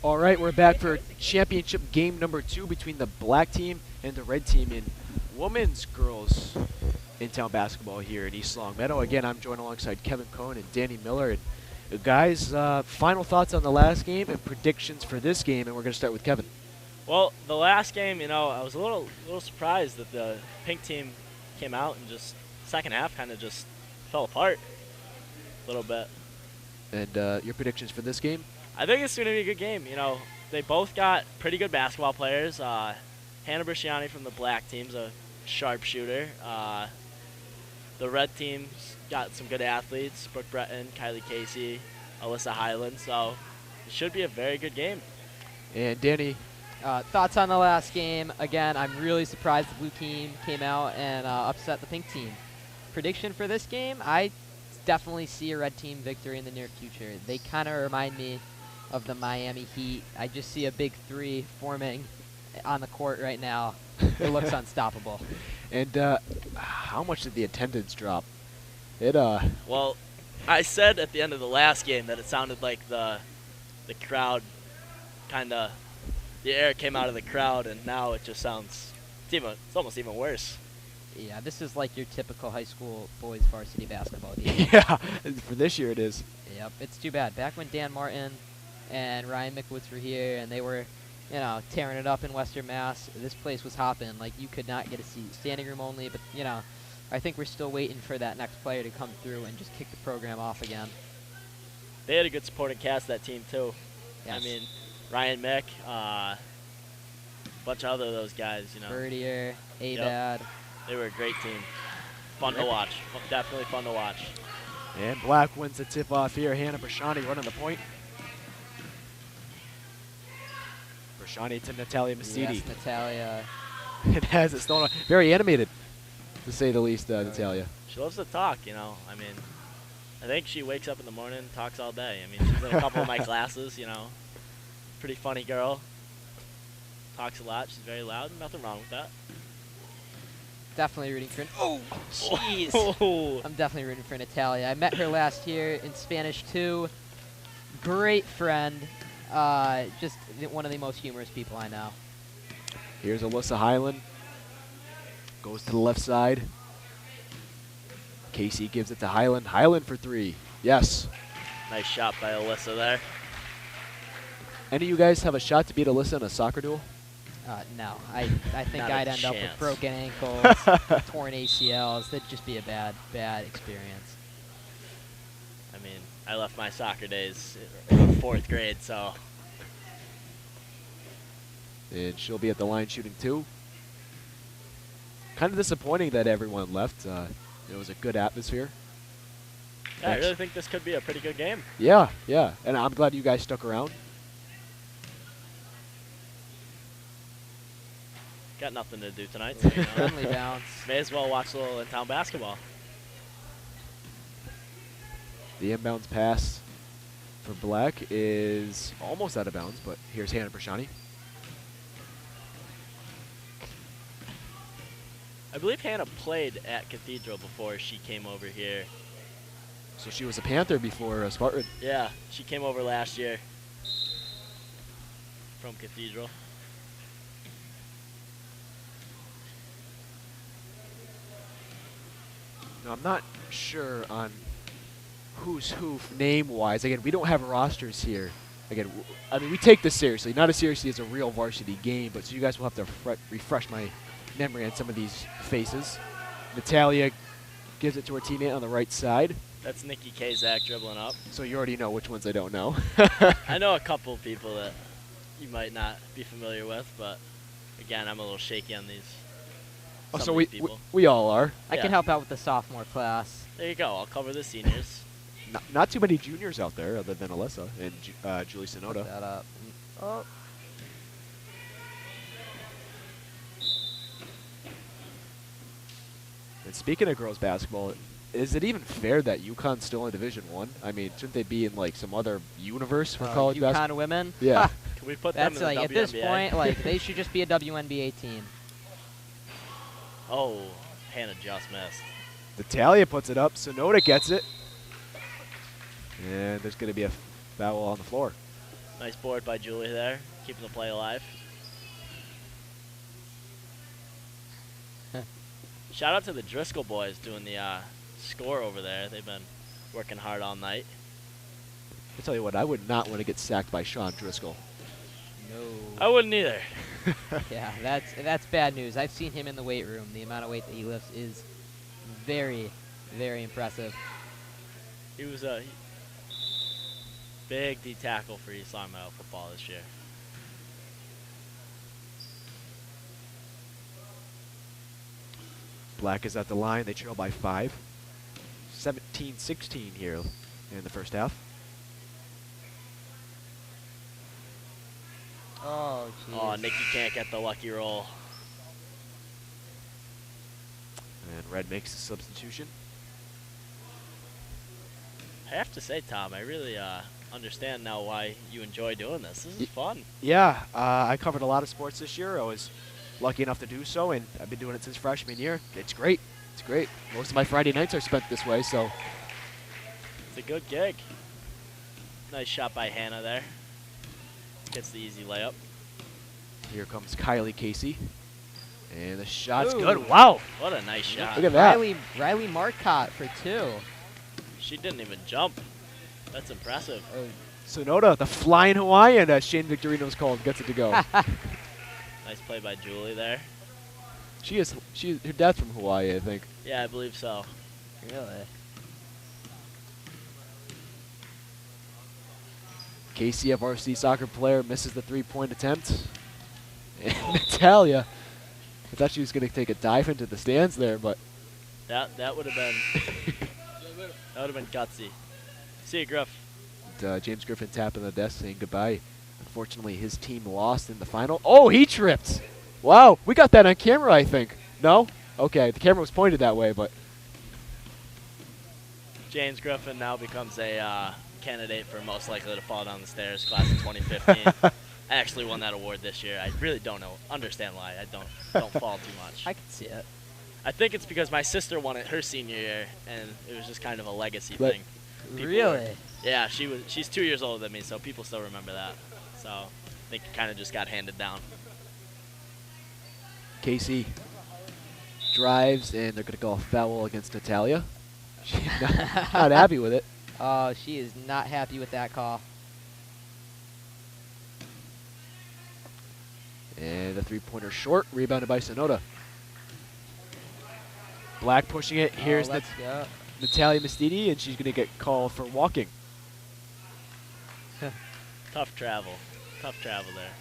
All right, we're back for championship game number 2 between the black team and the red team in women's girls in-town basketball here in East Long Meadow. Again, I'm joined alongside Kevin Cohn and Danny Miller. And guys, final thoughts on the last game and predictions for this game, and we're going to start with Kevin. Well, the last game, you know, I was a little surprised that the pink team came out and just second half kind of just fell apart a little bit. And your predictions for this game? I think it's going to be a good game. You know, they both got pretty good basketball players. Hannah Bresciani from the black team's a sharpshooter. The red team's got some good athletes: Brooke Breton, Kylie Casey, Alyssa Highland. So it should be a very good game. And Danny? Thoughts on the last game? Again, I'm really surprised the blue team came out and upset the pink team. Prediction for this game? I definitely see a red team victory in the near future. They kind of remind me of the Miami Heat. I just see a big three forming on the court right now. It looks unstoppable. And how much did the attendance drop? Well, I said at the end of the last game that it sounded like the crowd kind of, the air came out of the crowd, and now it just sounds, it's almost even worse. Yeah, this is like your typical high school boys varsity basketball game. Yeah, for this year it is. Yep, it's too bad. Back when Dan Martin and Ryan Mikowitz were here and they were, you know, tearing it up in Western Mass, this place was hopping. Like, you could not get a seat. Standing room only, but, you know, I think we're still waiting for that next player to come through and just kick the program off again. They had a good supporting cast, that team, too. Yes. I mean, Ryan Mick, a bunch of other those guys, you know. Verdier, Abad. Yep. They were a great team. Fun to watch. Definitely fun to watch. And black wins the tip-off here. Hannah Bresciani running the point. Bresciani to Natalia Masidi. Yes, Natalia. It has it thrown very animated, to say the least, Natalia. She loves to talk, you know. I mean, I think she wakes up in the morning and talks all day. I mean, she's in a couple of my classes, you know. Pretty funny girl. Talks a lot. She's very loud. Nothing wrong with that. Definitely rooting for. Oh, jeez. Oh. I'm definitely rooting for Natalia. I met her last year in Spanish 2. Great friend. Just one of the most humorous people I know. Here's Alyssa Highland. Goes to the left side. Casey gives it to Highland. Highland for 3. Yes. Nice shot by Alyssa there. Any of you guys have a shot to beat Alyssa in a soccer duel? No. I think Not I'd a end up with chance. broken ankles, torn ACLs. That'd just be a bad experience. I mean, I left my soccer days in 4th grade, so. And she'll be at the line shooting 2. Kind of disappointing that everyone left. It was a good atmosphere. Yeah, I really think this could be a pretty good game. Yeah, yeah. And I'm glad you guys stuck around. Got nothing to do tonight, so, you know, Friendly bounce. may as well watch a little in-town basketball. The inbounds pass for black is almost out of bounds, but here's Hannah Bresciani. I believe Hannah played at Cathedral before she came over here. So she was a Panther before Spartan. Yeah, she came over last year from Cathedral. Now, I'm not sure on who's who name-wise. Again, we don't have rosters here. Again, I mean, we take this seriously. Not as seriously as a real varsity game, but so you guys will have to refresh my memory on some of these faces. Natalia gives it to her teammate on the right side. That's Nikki Kazak dribbling up. So you already know which ones I don't know. I know a couple of people that you might not be familiar with, but again, I'm a little shaky on these. Oh, some so of these people. we all are. I can help out with the sophomore class. There you go. I'll cover the seniors. Not too many juniors out there other than Alyssa and Julie Sonoda. Put that up. Oh. And speaking of girls basketball, is it even fair that UConn's still in Division I? I mean, shouldn't they be in like some other universe for college basketball? UConn women? Yeah. Can we put them That's in the like, at WNBA? this point, like, they should just be a WNBA team. Oh, Hannah just missed. Natalia puts it up. Sonoda gets it. And there's going to be a foul on the floor. Nice board by Julie there, keeping the play alive. Shout out to the Driscoll boys doing the score over there. They've been working hard all night. I tell you what, I would not want to get sacked by Sean Driscoll. No. I wouldn't either. Yeah, that's bad news. I've seen him in the weight room. The amount of weight that he lifts is very, very impressive. He was a big D tackle for East Long Meadow football this year. Black is at the line. They trail by 5. 17-16 here in the first half. Oh, jeez. Oh, Nikki can't get the lucky roll. And Red makes a substitution. I have to say, Tom, I really understand now why you enjoy doing this. This is fun. Yeah, I covered a lot of sports this year. I was lucky enough to do so, and I've been doing it since freshman year. It's great. It's great. Most of my Friday nights are spent this way, so. It's a good gig. Nice shot by Hannah there. Gets the easy layup. Here comes Kylie Casey. And the shot's Ooh. good. Wow. What a nice shot. Look at that. Riley Marcotte for 2. She didn't even jump. That's impressive. Sonoda, the flying Hawaiian, Shane Victorino's called, gets it to go. Nice play by Julie there. Her dad's from Hawaii, I think. Yeah, I believe so. Really? Casey, a varsity soccer player, misses the 3-point attempt. And Natalia, I thought she was going to take a dive into the stands there, but That would have been gutsy. See you, Griff. James Griffin tapping the desk saying goodbye. Unfortunately, his team lost in the final. Oh, he tripped. Wow, we got that on camera, I think. No? Okay, the camera was pointed that way, but. James Griffin now becomes a candidate for most likely to fall down the stairs, class of 2015. I actually won that award this year. I really don't understand why. I don't fall too much. I can see it. I think it's because my sister won it her senior year, and it was just kind of a legacy But thing. People Really? were- yeah, she's 2 years older than me, so people still remember that. So I think it kind of just got handed down. Casey drives, and they're going to call a foul against Natalia. She's not happy with it. Oh, she is not happy with that call. And the 3-pointer short, rebounded by Sonoda. Black pushing it. Here's let's go. Natalia Mastidi, and she's going to get called for walking. Tough travel. Tough travel there.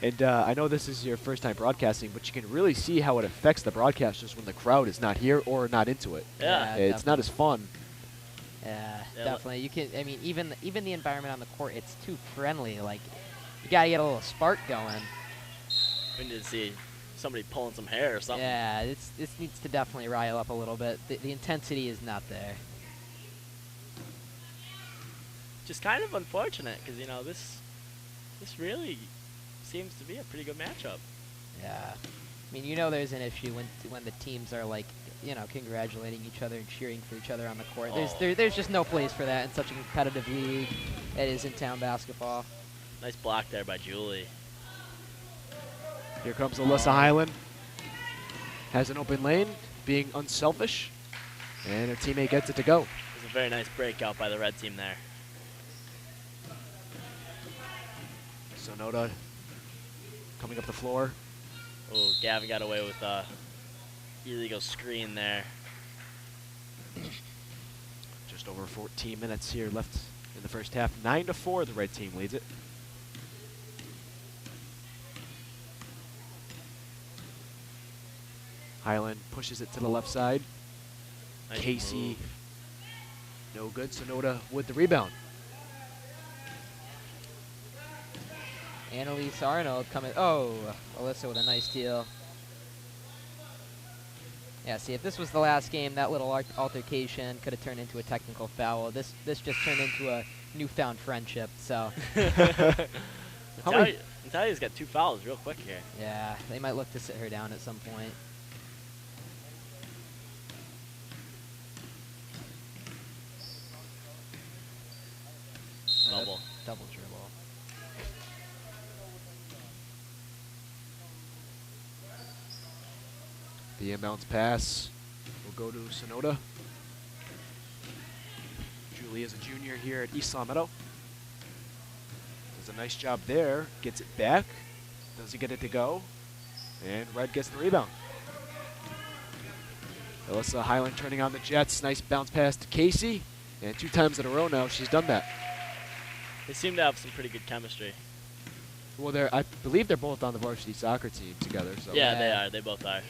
And I know this is your first time broadcasting, but you can really see how it affects the broadcasters when the crowd is not here or not into it. Yeah. It's not as fun. Yeah, Yeah, definitely. You can. I mean, even the environment on the court, it's too friendly. Like, you gotta get a little spark going. We need to see somebody pulling some hair or something. Yeah, this needs to definitely rile up a little bit. The intensity is not there. Just kind of unfortunate because, you know, this really seems to be a pretty good matchup. Yeah. I mean, you know, there's an issue when the teams are like, you know, congratulating each other and cheering for each other on the court. Oh. There's just no place for that in such a competitive league that is in town basketball. Nice block there by Julie. Here comes Alyssa Highland. Has an open lane, being unselfish, and her teammate gets it to go. It was a very nice breakout by the red team there. Sonoda coming up the floor. Oh, Gavin got away with a illegal screen there. Just over 14 minutes here left in the first half. 9-4, the red team leads it. Highland pushes it to the left side. Nice Casey, move. no good. Sonoda with the rebound. Annalise Arnold coming. Oh, Alyssa with a nice steal. Yeah, see, if this was the last game, that little altercation could have turned into a technical foul. This just turned into a newfound friendship. So How many- Natalia's got 2 fouls real quick here. yeah, they might look to sit her down at some point. Oh, double. Double dribble. The inbounds pass will go to Sonoda. Julie is a junior here at East Meadow. Does a nice job there. Gets it back. Does he get it to go? And Red gets the rebound. Alyssa Highland turning on the Jets. Nice bounce pass to Casey. And 2 times in a row now she's done that. They seem to have some pretty good chemistry. Well, I believe they're both on the varsity soccer team together. So Yeah, they are. They both are.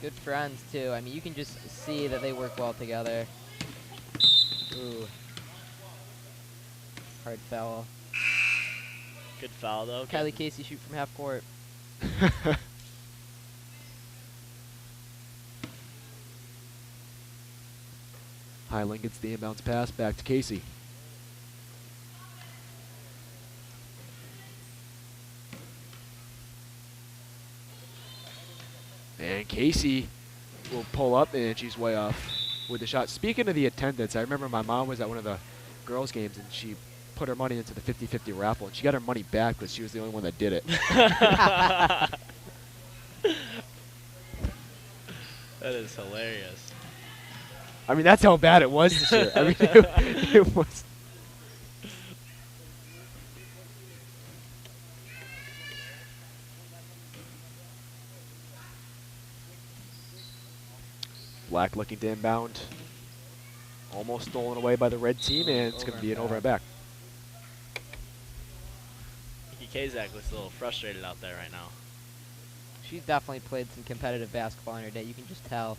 Good friends, too. I mean, you can just see that they work well together. Ooh. Hard foul. Good foul, though. Kylie Casey shoot from half court. Highland gets the inbounds pass back to Casey. And Casey will pull up, and she's way off with the shot. Speaking of the attendance, I remember my mom was at one of the girls' games, and she put her money into the 50-50 raffle, and she got her money back because she was the only one that did it. That is hilarious. I mean, that's how bad it was this year. I mean, it was. Black looking to inbound. Almost stolen away by the red team, and it's going to be an over and back. Nikki Kazak looks a little frustrated out there right now. She's definitely played some competitive basketball in her day. You can just tell.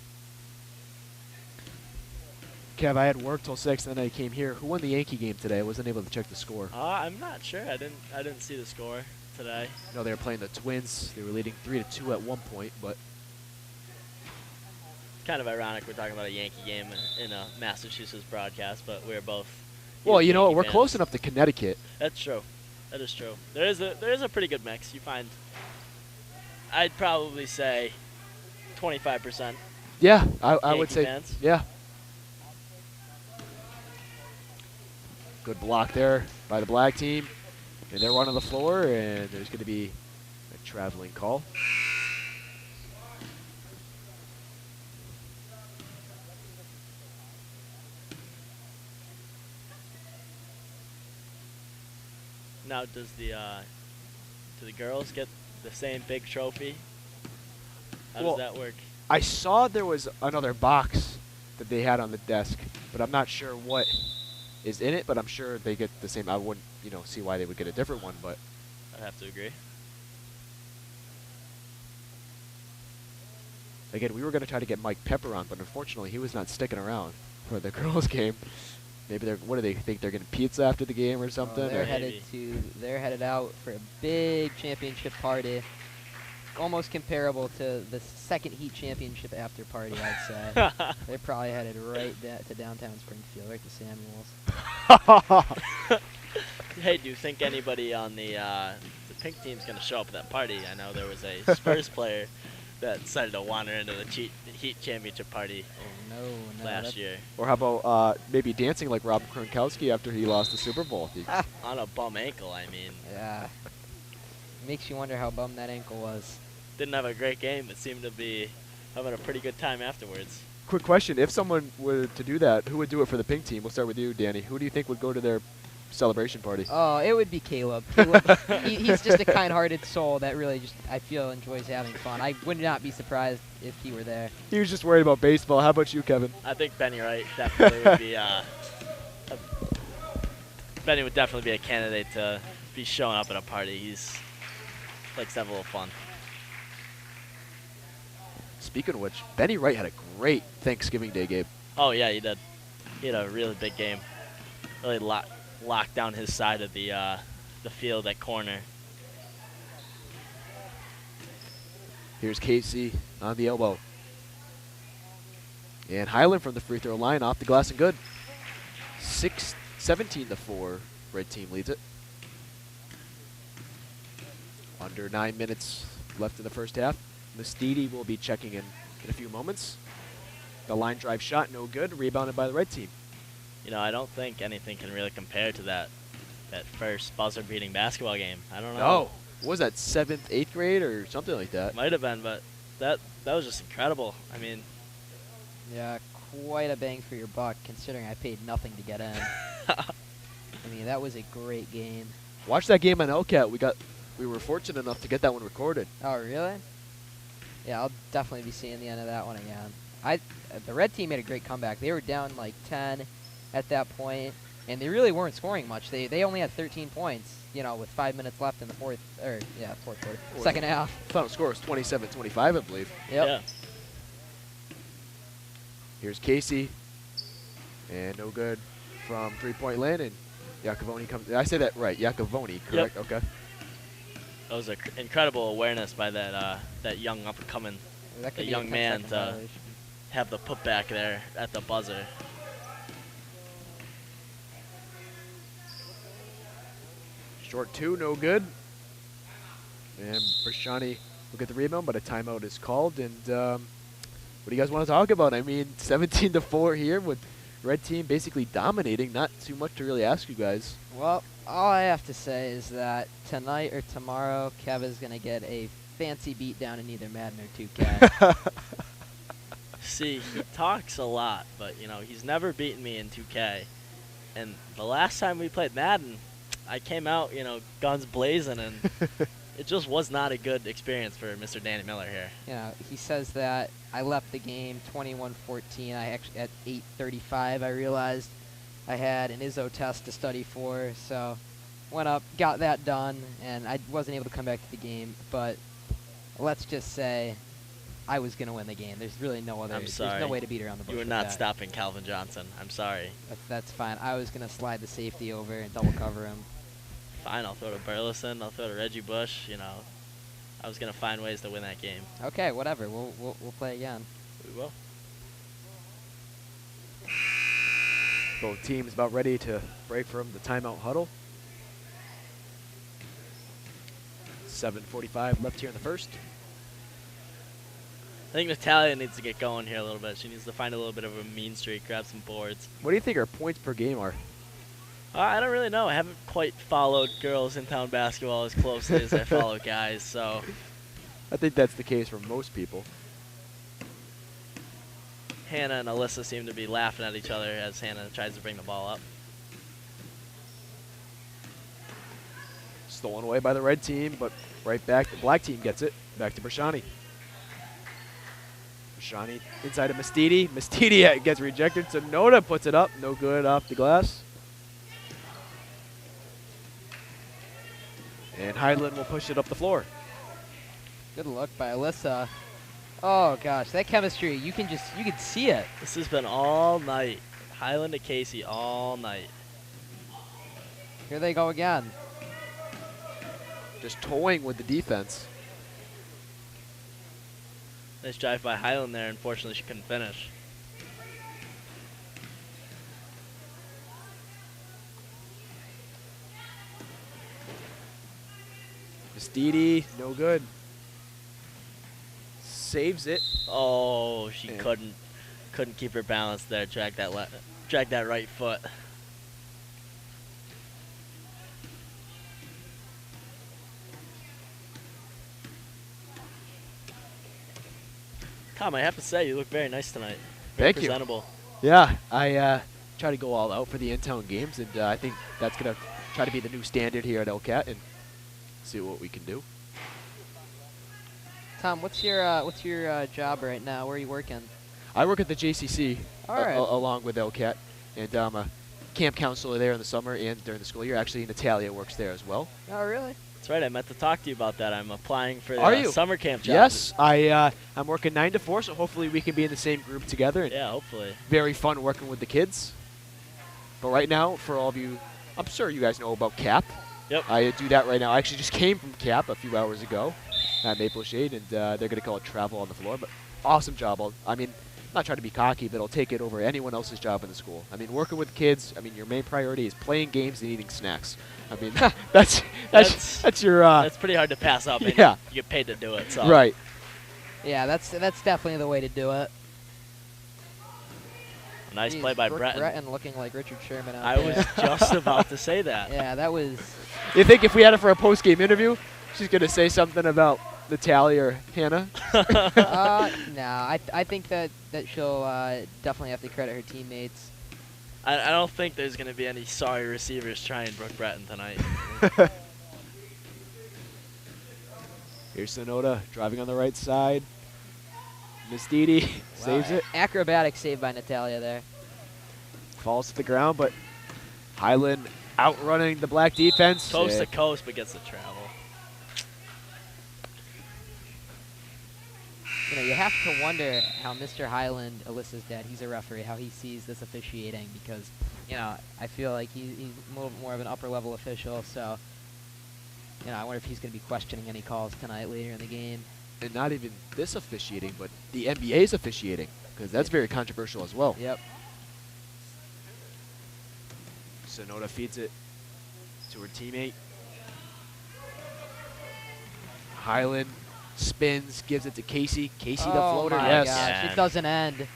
Kev, I had work till 6, and then I came here. Who won the Yankee game today? I wasn't able to check the score. I'm not sure. I didn't see the score today. No, they were playing the Twins. They were leading 3-2 at one point, but Kind of ironic we're talking about a Yankee game in a Massachusetts broadcast, but we're both. well, huge you know what? Yankee We're fans. close enough to Connecticut. That's true. That is true. There is a pretty good mix. You find. I'd probably say 25%. Yeah, I would Yankee say. fans. Yeah. Good block there by the black team. And they're running the floor, and there's going to be a traveling call. Now, do the girls get the same big trophy? How Well, does that work? I saw there was another box that they had on the desk, but I'm not sure what is in it, but I'm sure they get the same. I wouldn't, see why they would get a different one, but I'd have to agree. again, we were going to try to get Mike Pepper on, but unfortunately he was not sticking around for the girls' game. Maybe what do they think? They're getting pizza after the game or something? They're or? headed out for a big championship party. Almost comparable to the second Heat championship after party, I'd say. They're probably headed right to downtown Springfield, right to Samuels. Hey, do you think anybody on the pink team's going to show up at that party? I know there was a Spurs player that decided to wander into the Heat championship party No, last year. Or how about maybe dancing like Rob Gronkowski after he lost the Super Bowl? On a bum ankle, I mean. Yeah. Makes you wonder how bummed that ankle was. Didn't have a great game, but seemed to be having a pretty good time afterwards. Quick question. If someone were to do that, who would do it for the pink team? We'll start with you, Danny. Who do you think would go to their celebration party? Oh, it would be Caleb. He's just a kind-hearted soul that really just, I feel, enjoys having fun. I would not be surprised if he were there. He was just worried about baseball. How about you, Kevin? I think Benny Wright definitely would be Benny would definitely be a candidate to be showing up at a party. He's likes to have a little fun. Speaking of which, Benny Wright had a great Thanksgiving Day game. Oh yeah, he did. He had a really big game. Really locked down his side of the field at corner. Here's Casey on the elbow. And Highland from the free throw line off the glass and good. 17-4, red team leads it. Under 9 minutes left in the first half. Mustidi will be checking in a few moments. The line drive shot, no good. Rebounded by the red team. You know, I don't think anything can really compare to that first buzzer-beating basketball game. I don't know. No. What was that, 7th, 8th grade or something like that? Might have been, but that was just incredible. I mean, Yeah, quite a bang for your buck, considering I paid nothing to get in. I mean, that was a great game. Watch that game on LCAT. We were fortunate enough to get that one recorded. Oh, really? Yeah, I'll definitely be seeing the end of that one again. The red team made a great comeback. They were down like 10 at that point, and they really weren't scoring much. They only had 13 points, you know, with 5 minutes left in the fourth quarter, second half. Final score was 27-25, I believe. Yep. yeah. Here's Casey, and no good from three-point land, and Iacovoni comes. Did I say that right? Iacovoni, correct? Yep. Okay. That was an incredible awareness by that young up-and-coming That could a be young 10 man second to violation. have the putback there at the buzzer. Short two, no good. And Brashani will get the rebound, but a timeout is called. And what do you guys want to talk about? I mean, 17-4 here with red team basically dominating. Not too much to really ask you guys. Well, all I have to say is that tonight or tomorrow, Kev is going to get a fancy beat down in either Madden or 2K. See, he talks a lot, but you know he's never beaten me in 2K. And the last time we played Madden, I came out, you know, guns blazing, and it just was not a good experience for Mr. Danny Miller here. You know, he says that I left the game 21-14. I actually at 8:35 I realized I had an ISO test to study for, so went up, got that done, and I wasn't able to come back to the game. But let's just say I was going to win the game. There's really no other. I'm sorry. There's no way to beat around the bush. You were with not that. stopping Calvin Johnson. I'm sorry. That's fine. I was going to slide the safety over and double cover him. Fine, I'll throw to Burleson. I'll throw to Reggie Bush. You know, I was gonna find ways to win that game. Okay, whatever. We'll play again. We will. Both teams about ready to break from the timeout huddle. 7:45 left here in the first. I think Natalia needs to get going here a little bit. She needs to find a little bit of a mean streak, grab some boards. What do you think our points per game are? I don't really know. I haven't quite followed girls in town basketball as closely as I follow guys, so. I think that's the case for most people. Hannah and Alyssa seem to be laughing at each other as Hannah tries to bring the ball up. Stolen away by the red team, but right back, the black team gets it. Back to Brashani. Brashani inside of Mastidi. Mastidi gets rejected, so Noda puts it up. No good off the glass. And Highland will push it up the floor. Good look by Alyssa. Oh gosh, that chemistry, you can see it. This has been all night. Highland to Casey all night. Here they go again. Just toying with the defense. Nice drive by Highland there. Unfortunately, she couldn't finish. Mastidi, no good. Saves it. Oh, she Yeah. couldn't keep her balance there. Drag that right foot. Tom, I have to say, you look very nice tonight. Very Thank you. presentable. Yeah, I try to go all out for the in-town games, and I think that's going to try to be the new standard here at LCAT and see what we can do. Tom, what's your job right now? Where are you working? I work at the JCC All right. along with LCAT, and I'm a camp counselor there in the summer and during the school year. Actually, Natalia works there as well. Oh, really? That's right. I meant to talk to you about that. I'm applying for Are the you? summer camp job. Yes, I'm working 9 to 4, so hopefully we can be in the same group together. And Yeah, hopefully. very fun working with the kids. But right now, for all of you, I'm sure you guys know about CAP. Yep. I do that right now. I actually just came from CAP a few hours ago at Maple Shade, and they're going to call it travel on the floor. But awesome job. I mean, I'm not trying to be cocky, but I'll take it over anyone else's job in the school. I mean, working with kids, I mean, your main priority is playing games and eating snacks. I mean, that's your That's pretty hard to pass up. And yeah. You get paid to do it. So. right. Yeah, that's definitely the way to do it. Nice Jeez, play by Brooke Breton. looking like Richard Sherman out I there. was just about to say that. Yeah, that was. You think if we had her for a post-game interview, she's going to say something about Natalia or Hannah? No, I think that she'll definitely have to credit her teammates. I don't think there's going to be any sorry receivers trying Brooke Breton tonight. Here's Sonoda driving on the right side. Miss Didi saves it. Acrobatic save by Natalia there. Falls to the ground, but Highland outrunning the black defense. Coast to coast, but gets the travel. You know, you have to wonder how Mr. Highland, Alyssa's dad, he's a referee, how he sees this officiating because, you know, I feel like he's more of an upper-level official, so, you know, I wonder if he's going to be questioning any calls tonight later in the game. And not even this officiating, but the NBA's officiating, because that's very controversial as well. Yep. Sonoda feeds it to her teammate. Highland spins, gives it to Casey. Casey the floater, my yes. gosh, it doesn't end.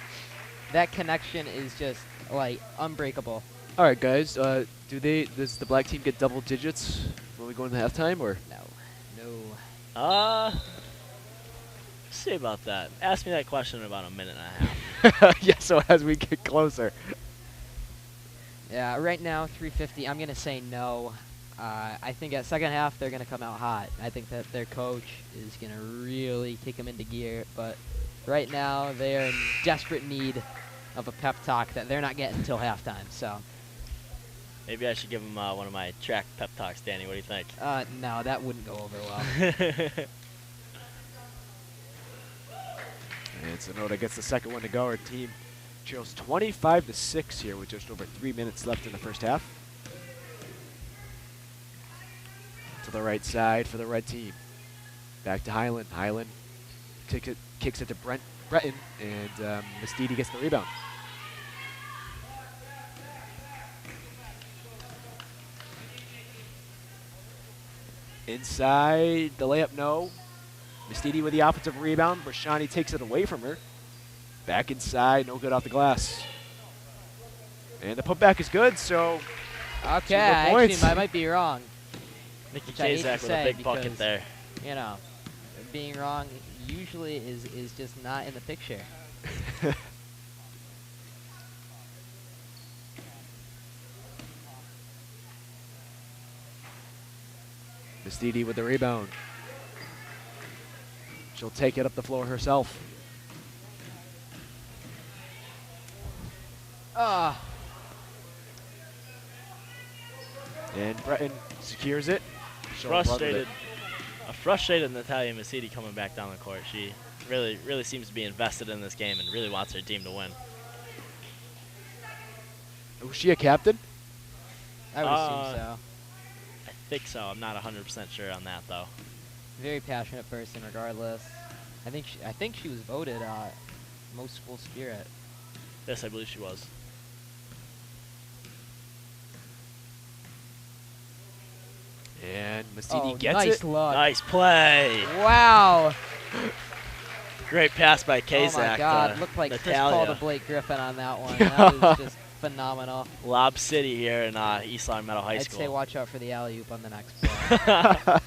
That connection is just, like, unbreakable. All right, guys, does the black team get double digits when we go into halftime, or? No. See about that. Ask me that question in about a minute and a half. Yeah, so as we get closer. Yeah, right now, 350, I'm going to say no. I think at second half, they're going to come out hot. I think that their coach is going to really kick them into gear. But right now, they are in desperate need of a pep talk that they're not getting until halftime. So Maybe I should give them one of my track pep talks, Danny. What do you think? no, that wouldn't go over well. And Sonoda gets the second one to go. Our team trails 25-6 here with just over 3 minutes left in the first half. To the right side for the red team. Back to Highland. Highland kicks it to Breton, and Miss Didi gets the rebound. Inside, the layup, no. Miss Didi with the offensive rebound. Brashani takes it away from her. Back inside, no good off the glass. And the putback is good, so Okay, 2 more actually, points. I might be wrong. Mickey Which I hate to Kazak with a say big bucket because, there. You know, being wrong usually is just not in the picture. Miss Didi with the rebound. She'll take it up the floor herself. And Breton secures it. She'll run with Frustrated. it. A frustrated Natalia Masidi coming back down the court. She really seems to be invested in this game and really wants her team to win. Was she a captain? I would assume so. I think so. I'm not 100% sure on that though. Very passionate person, regardless. I think she was voted most school spirit. Yes, I believe she was. And Miss Didi gets nice it. look. Nice play. Wow. Great pass by Kazak. Oh my God, looked like Chris Paul Natalia. to Blake Griffin on that one. That was just phenomenal. Lob City here in East Long Meadow High I'd School. say watch out for the alley-oop on the next play.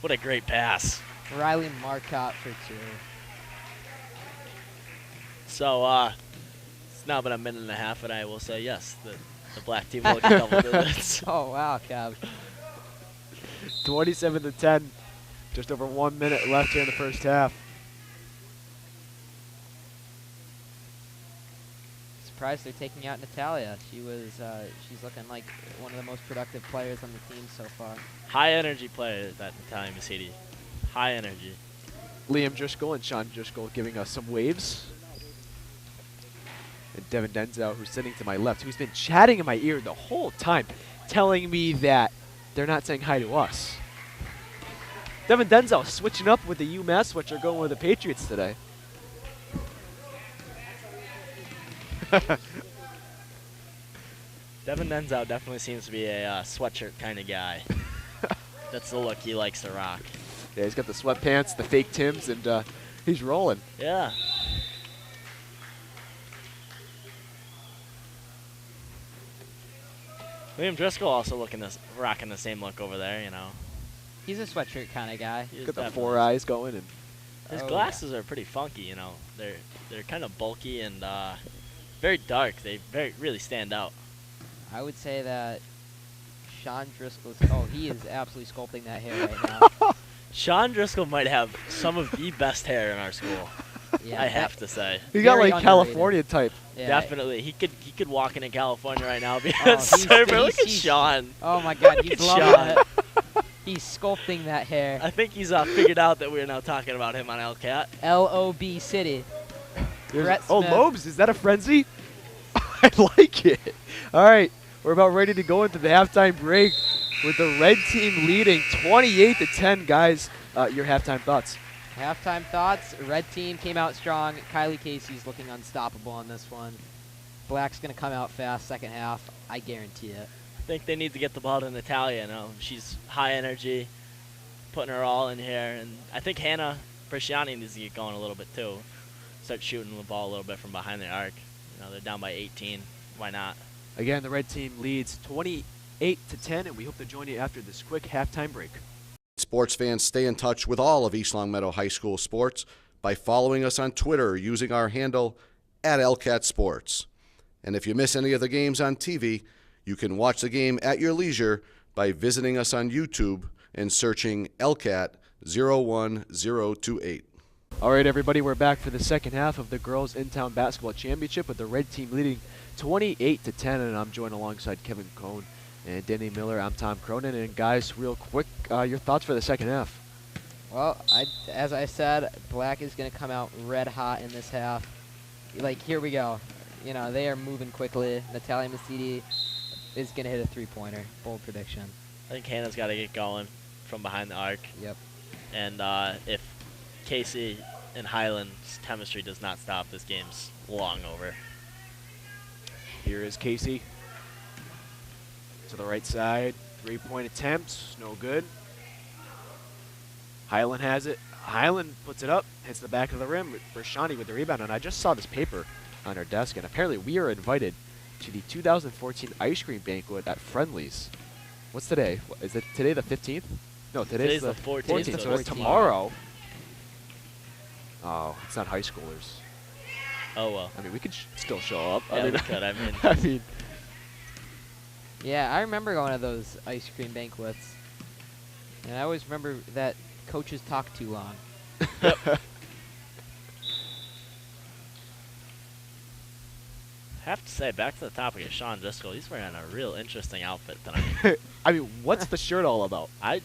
What a great pass. Riley Marcotte for 2. So it's now been a minute and a half, and I will say yes, the black team will get double digits. Oh, wow, Kev. 27-10. Just over 1 minute left here in the first half. Surprised they're taking out Natalia. She's looking like one of the most productive players on the team so far. High energy player, that Natalia Masidi. High energy. Liam Driscoll and Sean Driscoll giving us some waves. And Devin Denzel, who's sitting to my left, who's been chatting in my ear the whole time, telling me that they're not saying hi to us. Devin Denzel switching up with the UMass switcher, going with the Patriots today. Devin Denzel definitely seems to be a sweatshirt kind of guy. That's the look he likes to rock. Yeah, he's got the sweatpants, the fake Timbs, and he's rolling. Yeah. Liam Driscoll also rocking the same look over there, He's a sweatshirt kind of guy. He is Got the definitely- 4 eyes going, and His Oh, glasses are pretty funky, They're kind of bulky and very dark. They really stand out. I would say that Sean Driscoll's. Oh, he is absolutely sculpting that hair right now. Sean Driscoll might have some of the best hair in our school. Yeah, I have to say. he got Very like underrated. California type. Yeah. Definitely. He could walk into California right now. Be Oh, a surfer. Look at he's- Sean. Oh my God, Look he's at loving Sean. it. He's sculpting that hair. I think he's figured out that we're now talking about him on LCAT. LOB City. Brett Oh, Smith. Lobes, is that a frenzy? I like it. All right, we're about ready to go into the halftime break with the red team leading 28-10. Guys, your halftime thoughts? Halftime thoughts. Red team came out strong. Kylie Casey's looking unstoppable on this one. Black's going to come out fast second half. I guarantee it. I think they need to get the ball to Natalia. She's high energy, putting her all in here. And I think Hannah Bresciani needs to get going a little bit too. Start shooting the ball a little bit from behind the arc. They're down by 18. Why not? Again, the red team leads 28-10, and we hope to join you after this quick halftime break. Sports fans, stay in touch with all of East Longmeadow High School sports by following us on Twitter using our handle @LCATSports. And if you miss any of the games on TV, you can watch the game at your leisure by visiting us on YouTube and searching LCAT 01028. All right, everybody, we're back for the second half of the Girls In-Town Basketball Championship with the red team leading 28-10, and I'm joined alongside Kevin Cohn and Danny Miller. I'm Tom Cronin, and guys, real quick, your thoughts for the second half? Well, as I said, Black is going to come out red hot in this half. Like, here we go. They are moving quickly. Natalia Masidi is going to hit a three-pointer. Bold prediction. I think Hannah's got to get going from behind the arc. Yep. And if Casey and Highland's chemistry does not stop, this game's long over. Here is Casey to the right side. 3-point attempts, no good. Highland has it. Highland puts it up, hits the back of the rim. Brashani with the rebound, and I just saw this paper on our desk, and apparently we are invited to the 2014 ice cream banquet at Friendly's. What's today? Is it today the 15th? No, today's the 14th, so so it's it's tomorrow. Oh, it's not high schoolers. Oh, well. I mean, we could still show up. Yeah, I mean, we could. I mean, I mean, Yeah, I remember going to those ice cream banquets. And I always remember that coaches talk too long. have to say, back to the topic of Sean Driscoll, he's wearing a real interesting outfit tonight. I mean, what's the shirt all about? I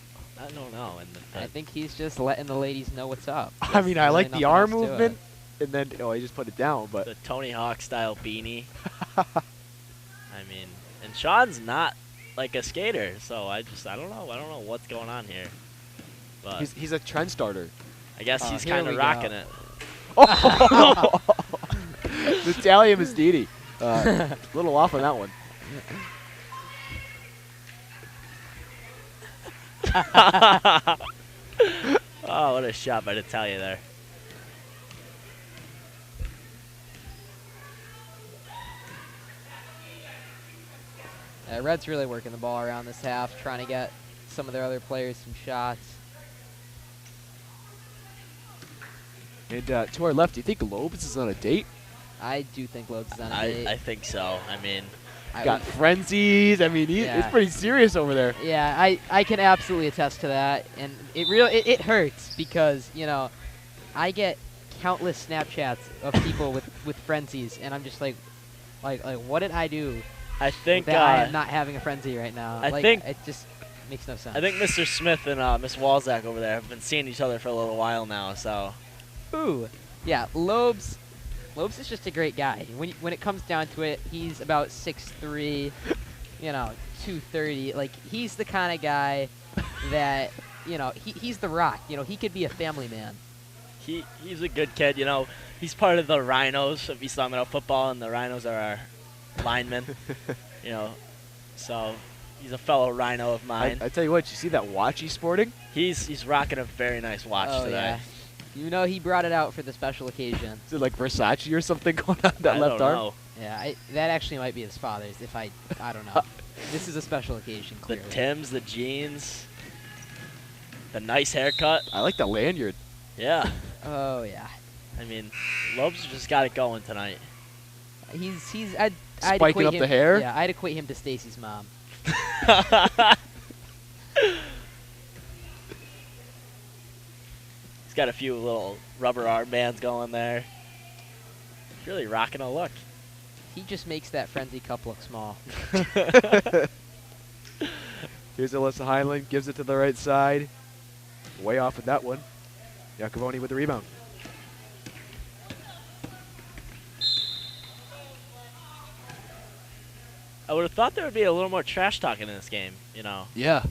don't know. And I think he's just letting the ladies know what's up. I mean, I Really like the nothing arm else to it. movement, and then I just put it down. But the Tony Hawk style beanie. I mean, and Sean's not like a skater, so I don't know. I don't know what's going on here. But he's a trend starter. I guess he's here kind we of go. rocking it. Natalia Masdidi. A little off on that one. Oh, what a shot by Natalia there. Red's really working the ball around this half, trying to get some of their other players some shots. And to our left, do you think Lobes is on a date? I do think Lobes is on a date. I think so. I mean, Got frenzies. I mean, it's Yeah. pretty serious over there. Yeah, I can absolutely attest to that, and it hurts because I get countless Snapchats of people with frenzies, and I'm just like what did I do I think that I am not having a frenzy right now? I Like, think- it just makes no sense. I think Mr. Smith and Miss Walzak over there have been seeing each other for a little while now. So Ooh, yeah, Lobes is just a great guy. When it comes down to it, he's about 6'3", 230. Like, he's the kind of guy that he's the Rock. He could be a family man. he's a good kid. He's part of the Rhinos of East Longmeadow football, and the Rhinos are our linemen. So he's a fellow Rhino of mine. I tell you what, you see that watch he's sporting? He's rocking a very nice watch Oh, today. yeah. You know he brought it out for the special occasion. Is it like Versace or something going on that I left don't arm? know. Yeah, that actually might be his father's. If I don't know. This is a special occasion, The clearly. Timbs, the jeans, the nice haircut. I like the lanyard. Yeah. Oh yeah. I mean, Lobes just got it going tonight. I'd Spiking equate up him, the hair? Yeah, I'd equate him to Stacy's mom. He's got a few little rubber armbands going there. He's really rocking a look. He just makes that frenzy cup look small. Here's Alyssa Highland, gives it to the right side. Way off with that one. Iacovoni with the rebound. I would have thought there would be a little more trash talking in this game, you know, Yeah.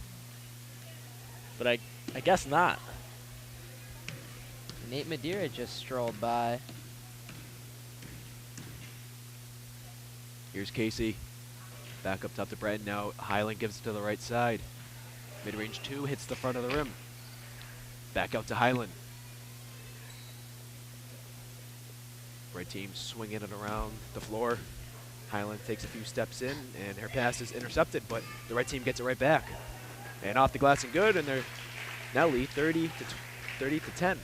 but I guess not. Nate Madeira just strolled by. Here's Casey. Back up top to Breton now. Highland gives it to the right side. Mid-range 2 hits the front of the rim. Back out to Highland. Red team swinging it around the floor. Highland takes a few steps in, and her pass is intercepted, but the red team gets it right back. And off the glass and good, and they're now lead 30 to 10.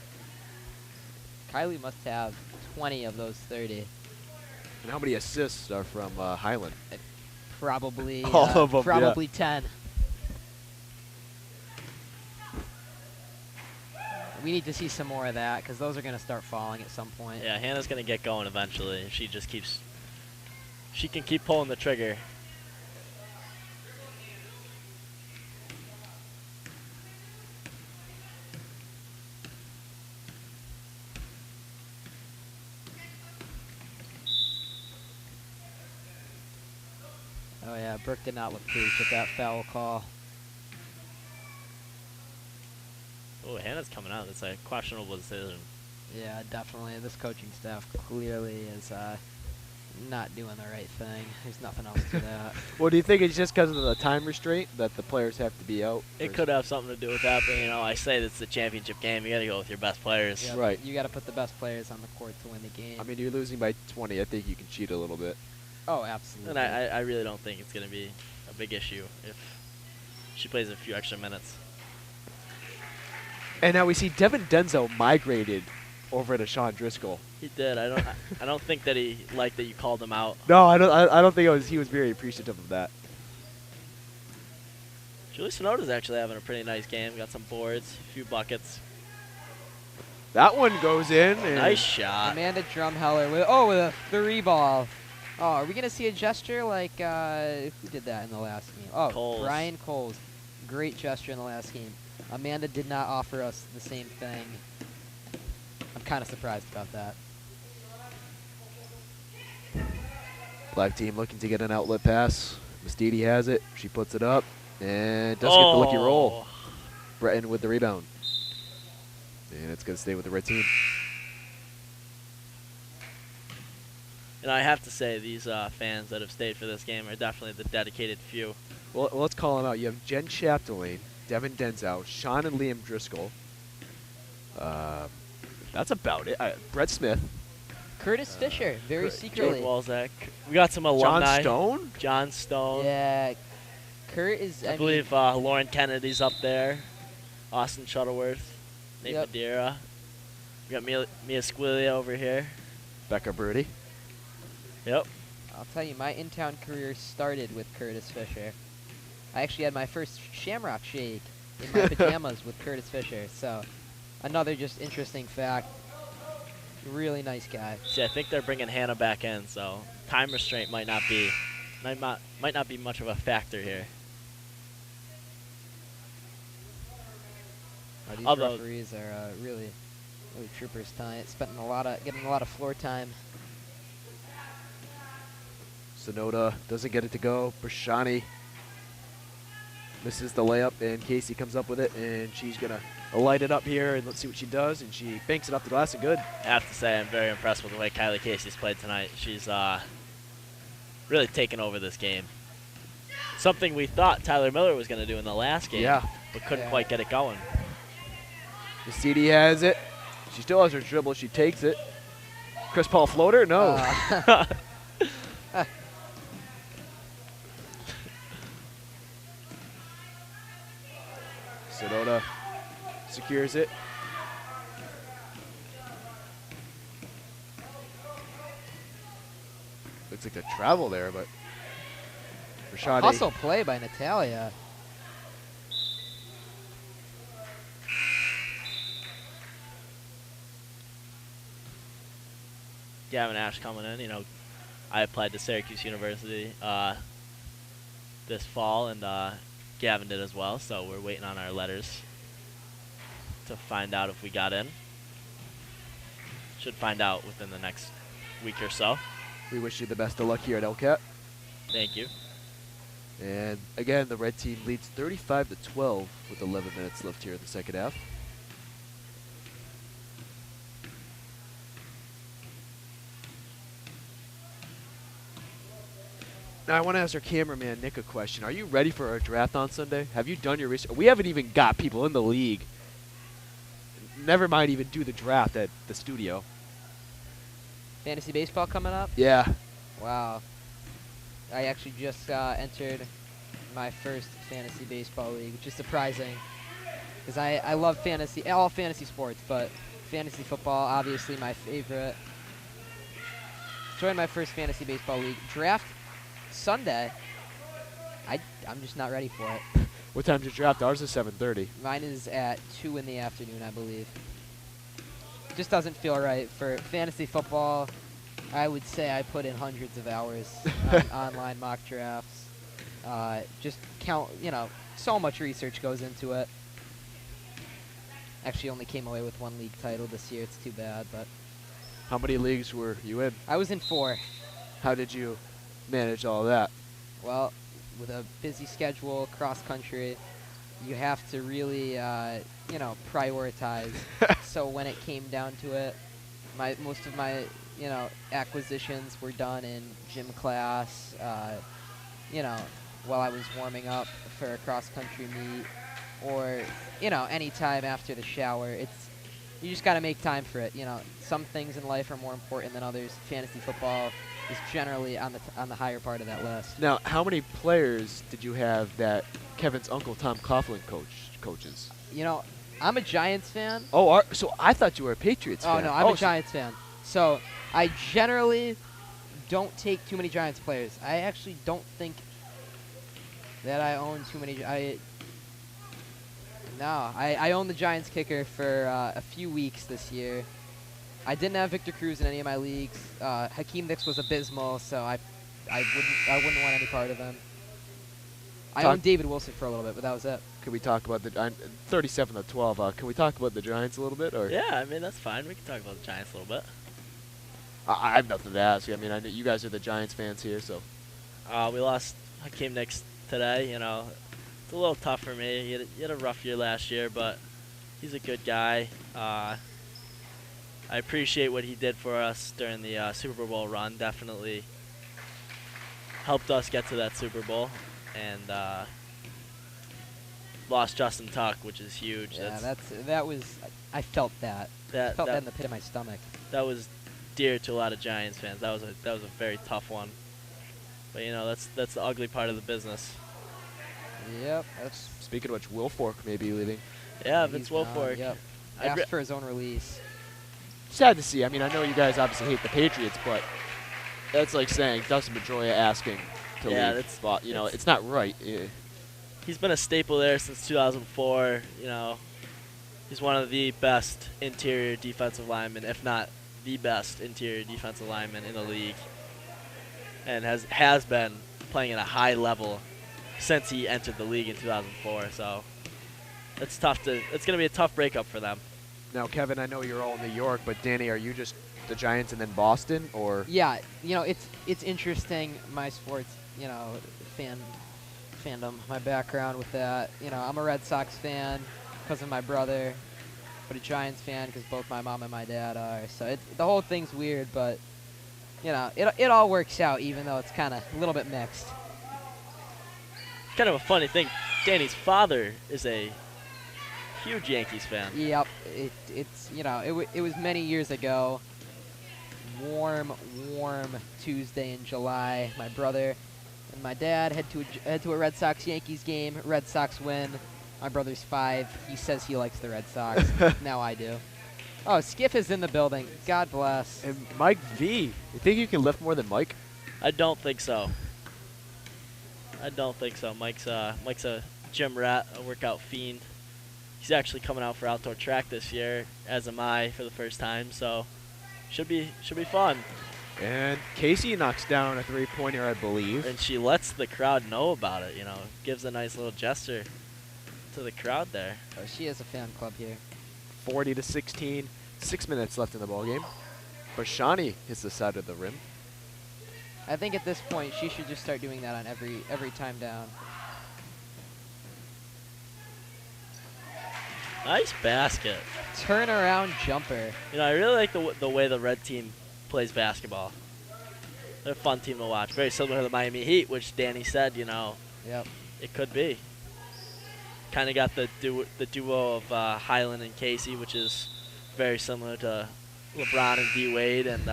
Kylie must have 20 of those 30. And how many assists are from Highland? Probably All of 'em, yeah. probably 10. We need to see some more of that because those are going to start falling at some point. Yeah, Hannah's going to get going eventually. She just keeps, she can keep pulling the trigger. Oh yeah, Brooke did not look pleased with that foul call. Oh, Hannah's coming out. That's a questionable decision. Yeah, definitely. This coaching staff clearly is not doing the right thing. There's nothing else to that. Well, do you think it's just because of the time restraint that the players have to be out? It could have something to do with that, but you know, I say it's the championship game. You got to go with your best players. Yeah, Right. You got to put the best players on the court to win the game. I mean, you're losing by 20. I think you can cheat a little bit. oh, absolutely. And I really don't think it's going to be a big issue if she plays a few extra minutes. And now we see Devin Denzel migrated over to Sean Driscoll. He did. I don't think that he liked that you called him out. No, I don't think he was very appreciative of that. Julie Sonoda's actually having a pretty nice game. Got some boards, a few buckets. That one goes in. And Nice shot. Amanda Drumheller with a 3-ball. Oh, are we gonna see a gesture like who did that in the last game? Oh, Coles. Brian Coles. Great gesture in the last game. Amanda did not offer us the same thing. I'm kind of surprised about that. Black team looking to get an outlet pass. Miss Didi has it. She puts it up and does get the lucky roll. Breton with the rebound. And it's going to stay with the red team. And I have to say, these fans that have stayed for this game are definitely the dedicated few. Well, let's call them out. You have Jen Chapdelaine, Devin Denzel, Sean and Liam Driscoll. That's about it. Brett Smith. Curtis Fisher, very secretly. Jordan Walzak. We got some alumni. John Stone? John Stone. Yeah, Kurt is. I believe Lauren Kennedy's up there. Austin Shuttleworth. Nate Yep. Madeira. We got Mia Squillia over here. Becca Brody. Yep. I'll tell you, my in-town career started with Curtis Fisher. I actually had my first Shamrock Shake in my pajamas with Curtis Fisher. So, another just interesting fact. Really nice guy. See, I think they're bringing Hannah back in, so time restraint might not be much of a factor here. These Although- referees are really troopers tonight. Getting a lot of floor time. Sonoda doesn't get it to go. Brashani misses the layup, and Casey comes up with it, and she's going to light it up here, and let's see what she does, and she banks it off the glass and good. I have to say, I'm very impressed with the way Kylie Casey's played tonight. She's really taken over this game. Something we thought Tyler Miller was going to do in the last game, Yeah. but couldn't Yeah. quite get it going. Missidi has it. She still has her dribble. She takes it. Chris Paul floater? No. Sedona secures it. Looks like a travel there, but Rashad. Hustle play by Natalia. Gavin Ash coming in. You know, I applied to Syracuse University this fall, and Gavin did as well. So we're waiting on our letters to find out if we got in. Should find out within the next week or so. We wish you the best of luck here at LCAT. Thank you. And again, the red team leads 35-12 with 11 minutes left here in the second half. Now, I want to ask our cameraman, Nick, a question. Are you ready for our draft on Sunday? Have you done your research? We haven't even got people in the league. Never mind even do the draft at the studio. Fantasy baseball coming up? Yeah. Wow. I actually just entered my first fantasy baseball league, which is surprising because I love fantasy, all fantasy sports, but fantasy football, obviously my favorite. Joined my first fantasy baseball league. Draft Sunday. I'm just not ready for it. What time's your draft? Ours is 7:30. Mine is at 2 in the afternoon, I believe. Just doesn't feel right for fantasy football. I would say I put in hundreds of hours on online mock drafts. Just count, so much research goes into it. Actually only came away with 1 league title this year. It's too bad, but. How many leagues were you in? I was in 4. How did you manage all that? Well, with a busy schedule, cross country, you have to really, prioritize. So when it came down to it, most of my, acquisitions were done in gym class, while I was warming up for a cross country meet, or, any time after the shower. You just got to make time for it. Some things in life are more important than others. Fantasy football is generally on the higher part of that list. Now, how many players did you have that Kevin's uncle Tom Coughlin coaches? I'm a Giants fan. Oh, so I thought you were a Patriots fan. Oh, no, I'm a Giants fan. So I generally don't take too many Giants players. I actually don't think that I own too many. I owned the Giants kicker for a few weeks this year. I didn't have Victor Cruz in any of my leagues. Hakeem Nicks was abysmal, so I wouldn't want any part of him. I owned David Wilson for a little bit, but that was it. Can we talk about the 37-12? Can we talk about the Giants a little bit? Or Yeah, I mean, that's fine. We can talk about the Giants a little bit. I have nothing to ask. I mean, I know you guys are the Giants fans here, so. We lost Hakeem Nicks today. It's a little tough for me. He had a rough year last year, but he's a good guy. I appreciate what he did for us during the Super Bowl run. Definitely helped us get to that Super Bowl. And lost Justin Tuck, which is huge. Yeah, I felt that. I felt that in the pit of my stomach. That was dear to a lot of Giants fans. That was a very tough one. But that's the ugly part of the business. Yep. Speaking of which, Wilfork may be leaving. Yeah, Vince Wilfork. Yep. Asked for his own release. Sad to see. I mean, I know you guys obviously hate the Patriots, but that's like saying Dustin Pedroia asking to leave. It's not right. Yeah. He's been a staple there since 2004. He's one of the best interior defensive linemen, if not the best interior defensive lineman in the league, and has been playing at a high level since he entered the league in 2004. So it's going to be a tough breakup for them. Now, Kevin, I know you're all in New York, but Danny, are you just the Giants and then Boston, or? Yeah, it's interesting, my sports, fandom, my background with that. I'm a Red Sox fan because of my brother, but a Giants fan because both my mom and my dad are. So the whole thing's weird, but it all works out, even though it's kind of a little bit mixed. Kind of a funny thing. Danny's father is a Huge Yankees fan. Yep, it's it was many years ago. Warm Tuesday in July. My brother and my dad head to a Red Sox Yankees game. Red Sox win. My brother's 5. He says he likes the Red Sox. Now I do. Oh, Skiff is in the building. God bless. And Mike V. You think you can lift more than Mike? I don't think so. Mike's a gym rat, a workout fiend. He's actually coming out for outdoor track this year, as am I, for the first time. So should be fun. And Casey knocks down a 3-pointer, I believe. And she lets the crowd know about it. Gives a nice little gesture to the crowd there. Oh, she has a fan club here. 40-16. 6 minutes left in the ballgame. Bashani hits the side of the rim. I think at this point she should just start doing that on every time down. Nice basket. Turnaround jumper. I really like the way the red team plays basketball. They're a fun team to watch. Very similar to the Miami Heat, which Danny said, Yep. it could be. Kind of got the duo of Highland and Casey, which is very similar to LeBron and D Wade, and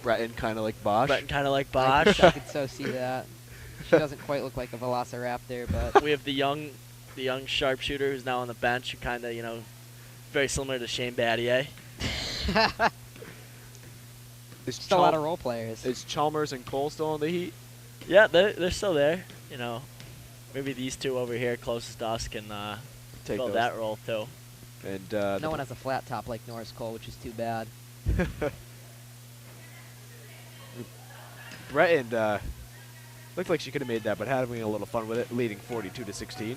Breton kind of like Bosch. I could so see that. She doesn't quite look like a velociraptor, but We have the young sharpshooter who's now on the bench, who kind of, very similar to Shane Battier. just a lot of role players. Is Chalmers and Cole still on the Heat? Yeah, they're still there. Maybe these two over here closest to us can Take fill those. that role too. And No one has a flat top like Norris Cole, which is too bad. Breton looked like she could have made that, but having a little fun with it, leading 42-16.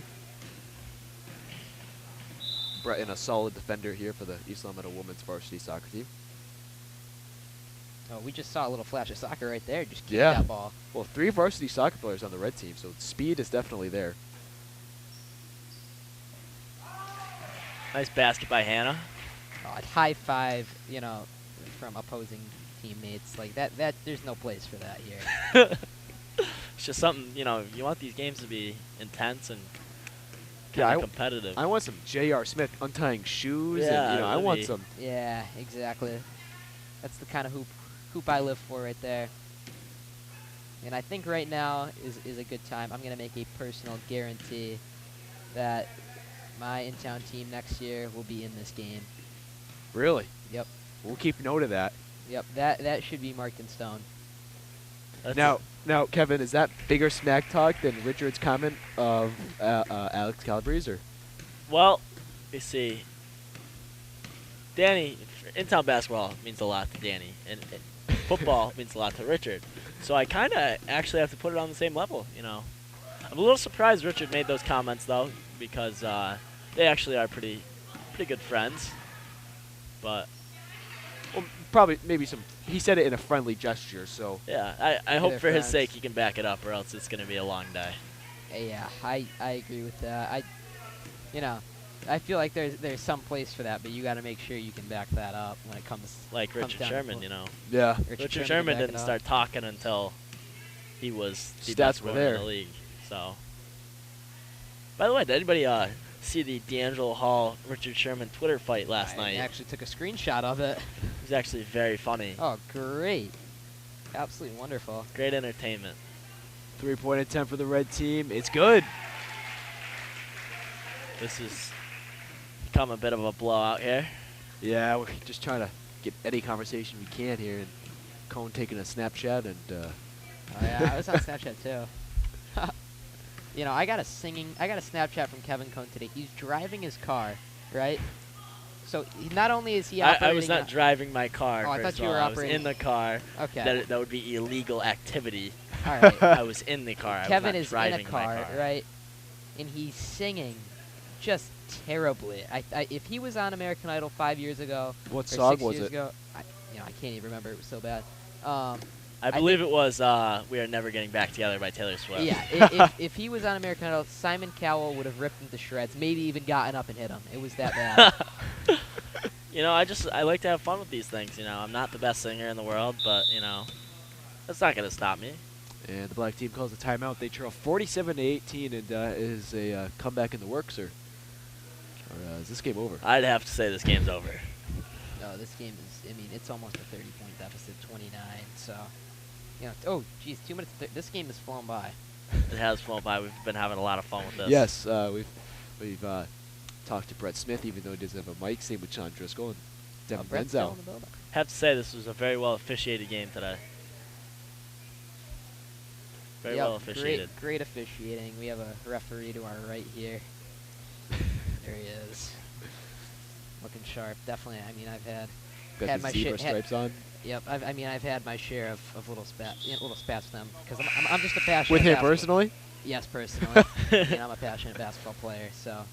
Breton, a solid defender here for the East Long Meadow women's varsity soccer team. Oh, we just saw a little flash of soccer right there. Just kick Yeah. that ball. Well, 3 varsity soccer players on the red team, so speed is definitely there. Nice basket by Hannah. Oh, I'd high five, from opposing teammates like that. There's no place for that here. It's just something, you want these games to be intense and Yeah, kind of competitive. I want some J.R. Smith untying shoes. Yeah, and, I that'd want be- some. Yeah, exactly. That's the kind of hoop I live for right there. And I think right now is a good time. I'm gonna make a personal guarantee that my in-town team next year will be in this game. Really? Yep. We'll keep note of that. Yep. That should be marked in stone. That's Now, Kevin, is that bigger smack talk than Richard's comment of Alex Calabrese? Or? well, you see, Danny, in-town basketball means a lot to Danny, and football means a lot to Richard. So I kind of actually have to put it on the same level, I'm a little surprised Richard made those comments, though, because they actually are pretty good friends. But Well, probably, maybe some. He said it in a friendly gesture, so. yeah, I hope They're for his friends. sake he can back it up, or else it's going to be a long day. Yeah, I agree with that. I feel like there's some place for that, but you got to make sure you can back that up when it comes. Like comes Richard down to Sherman, football. Yeah. Richard Sherman Sherman can back didn't it up. start talking until he was the Stats best were scorer in there. the league. So, by the way, did anybody see the D'Angelo Hall Richard Sherman Twitter fight last I night? actually took a screenshot of it. It was actually very funny. Oh, great! Absolutely wonderful. Great entertainment. 3-point attempt for the red team. It's good. This has become a bit of a blowout here. Yeah, we're just trying to get any conversation we can here. And Cone taking a Snapchat and. Oh yeah, I was on Snapchat too. I got a Snapchat from Kevin Cohn today. He's driving his car, right? So not only is he operating. I was not driving my car. Oh, I first thought you of were all. I was operating- in the car. Okay. That would be illegal activity. All right. I was in the car. I Kevin was is not in a driving my car, right? And he's singing just terribly. If he was on American Idol 5 years ago, What or song 6 was years it? ago, I can't even remember. It was so bad. I believe it was "We Are Never Getting Back Together" by Taylor Swift. Yeah, if he was on American Idol, Simon Cowell would have ripped him to shreds. Maybe even gotten up and hit him. It was that bad. I like to have fun with these things. I'm not the best singer in the world, but that's not gonna stop me. And the black team calls a timeout. They trail 47-18, and is a comeback in the works, or? Or is this game over? I'd have to say this game's over. No, this game is, I mean, it's almost a 30-point deficit, 29. So, you know, oh, geez, 2 minutes. This game has flown by. It has flown by. We've been having a lot of fun with this. Yes, we've talked to Brett Smith, even though he doesn't have a mic. Same with Sean Driscoll and Devin Brett's still Denzel. in the building. Have to say this was a very well officiated game today. Very Yep, well officiated. Great officiating. We have a referee to our right here. There he is. Looking sharp. Definitely. I mean, I've had Got the zebra stripes on. Yep. I mean, I've had my share of little spats with them because I'm just a passionate. With him basketball- personally? Yes, personally. You know, I'm a passionate basketball player, so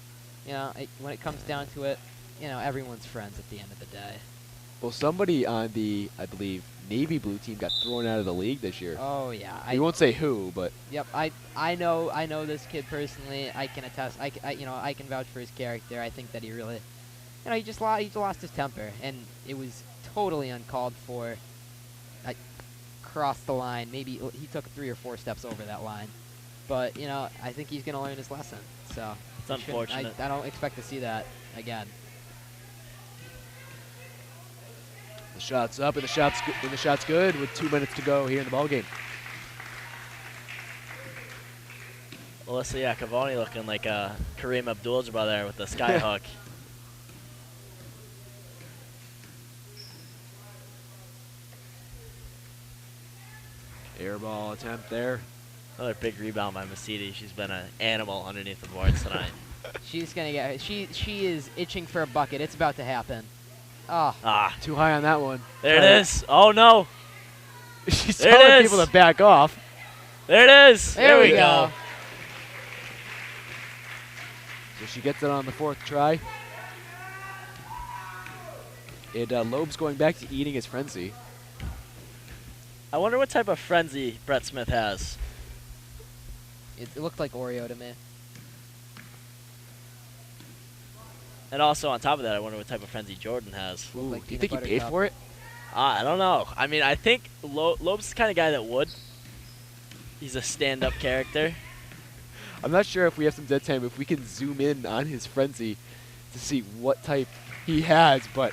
you know, when it comes down to it, you know, everyone's friends at the end of the day. Well, somebody on the, I believe, navy blue team got thrown out of the league this year. Oh yeah. We won't say who, but Yep. I know this kid personally. I can attest. I can vouch for his character. I think that he really, you know, he just lost his temper, and it was totally uncalled for. I crossed the line. Maybe he took 3 or 4 steps over that line, but you know, I think he's gonna learn his lesson. So It's unfortunate. I don't expect to see that again. the shot's up and the shot's good with 2 minutes to go here in the ball game. Melissa Iacovoni looking like Kareem Abdul-Jabbar there with the sky hook. Air ball attempt there. Another big rebound by Masidi. She's been an animal underneath the boards tonight. She's gonna get. She is itching for a bucket. It's about to happen. Oh. Ah, Too high on that one. there it is. Oh no. She's There it telling is. people to back off. There it is. There we go. So she gets it on the 4th try. And Loeb's going back to eating his frenzy. I wonder what type of frenzy Brett Smith has. It looked like Oreo to me. And also on top of that, I wonder what type of frenzy Jordan has. Ooh, like do you peanut think he butter paid cup. for it? I don't know. I mean, I think Loeb's the kind of guy that would. He's a stand-up character. I'm not sure if we have some dead time, if we can zoom in on his frenzy to see what type he has, but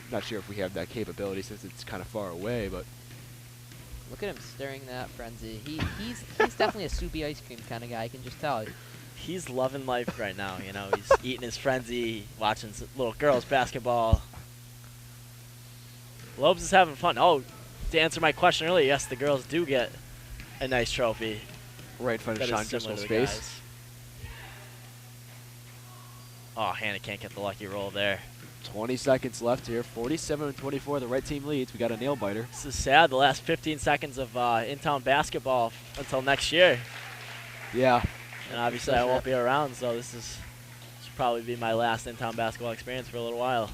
I'm not sure if we have that capability since it's kind of far away, but Look at him stirring that frenzy. He's definitely a soupy ice cream kind of guy. I can just tell. He's loving life right now. You know, he's eating his frenzy, watching little girls basketball. Loeb's is having fun. Oh, to answer my question earlier, yes, the girls do get a nice trophy. right in front of That Sean is similar Driscoll's to the face. guys. Oh, Hannah can't get the lucky roll there. 20 seconds left here. 47-24, the red team leads. We got a nail biter. This is sad. The last 15 seconds of in-town basketball until next year. Yeah. And obviously I won't be around, so this should probably be my last in-town basketball experience for a little while.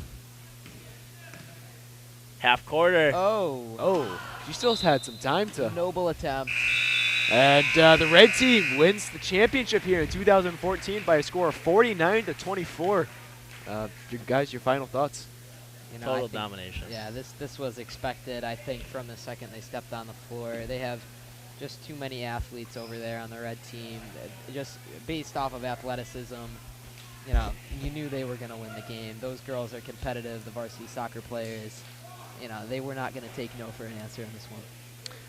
Half quarter. Oh, she still had some time to. Noble attempt. And the red team wins the championship here in 2014 by a score of 49-24. Guys, your final thoughts? You know, Total I think- domination. Yeah, this was expected. I think from the second they stepped on the floor, they have just too many athletes over there on the red team. Just based off of athleticism, you know, you knew they were going to win the game. Those girls are competitive. The varsity soccer players, you know, they were not going to take no for an answer in this one.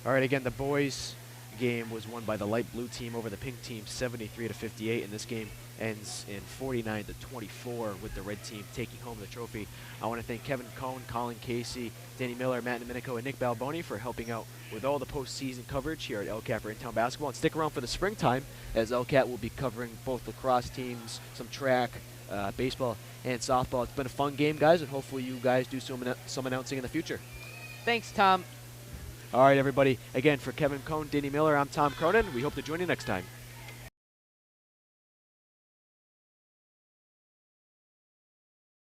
All right, again, the boys' game was won by the light blue team over the pink team, 73-58, and this game ends in 49-24 with the red team taking home the trophy. I want to thank Kevin Cohn, Colin Casey, Danny Miller, Matt Domenico, and Nick Balboni for helping out with all the postseason coverage here at LCAT for in-town basketball. And stick around for the springtime, as LCAT will be covering both lacrosse teams, some track, baseball, and softball. It's been a fun game, guys, and hopefully you guys do some announcing in the future. Thanks, Tom. All right, everybody. Again, for Kevin Cohn, Danny Miller, I'm Tom Cronin. We hope to join you next time.